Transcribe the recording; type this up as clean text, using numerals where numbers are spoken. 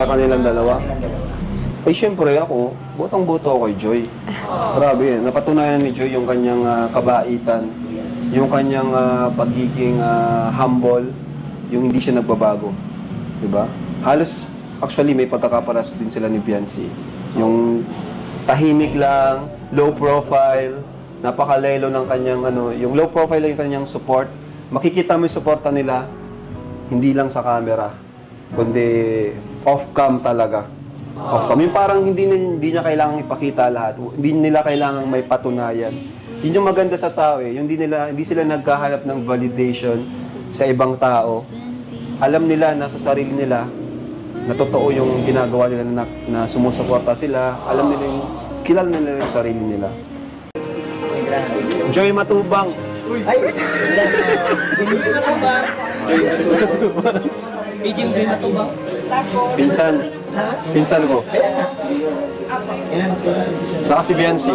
Kanilang dalawa. Ay, syempre ako, botong-boto ako kay Joy. Grabe yan. Napatunayan ni Joy yung kanyang kabaitan, yung kanyang pagiging humble, yung hindi siya nagbabago. Diba? Halos, actually, may pagkakaparas din sila ni Biancy. Yung tahimik lang, low profile, napakalelo ng kanyang, yung low profile lang yung kanyang support. Makikita mo yung supporta nila, hindi lang sa camera, kundi off-cam talaga. Off-cam. Yung parang hindi niya kailangang ipakita lahat. Hindi nila kailangang may patunayan. Yun yung maganda sa tao eh. Yung hindi sila naghahanap ng validation sa ibang tao. Alam nila na sa sarili nila na totoo yung ginagawa nila na sumusuporta sila. Alam nila yung kilala nila yung sarili nila. Joy Matubang. Ay! Joy Matubang. Joy Matubang. Pinsan ko. Saka si Biancy.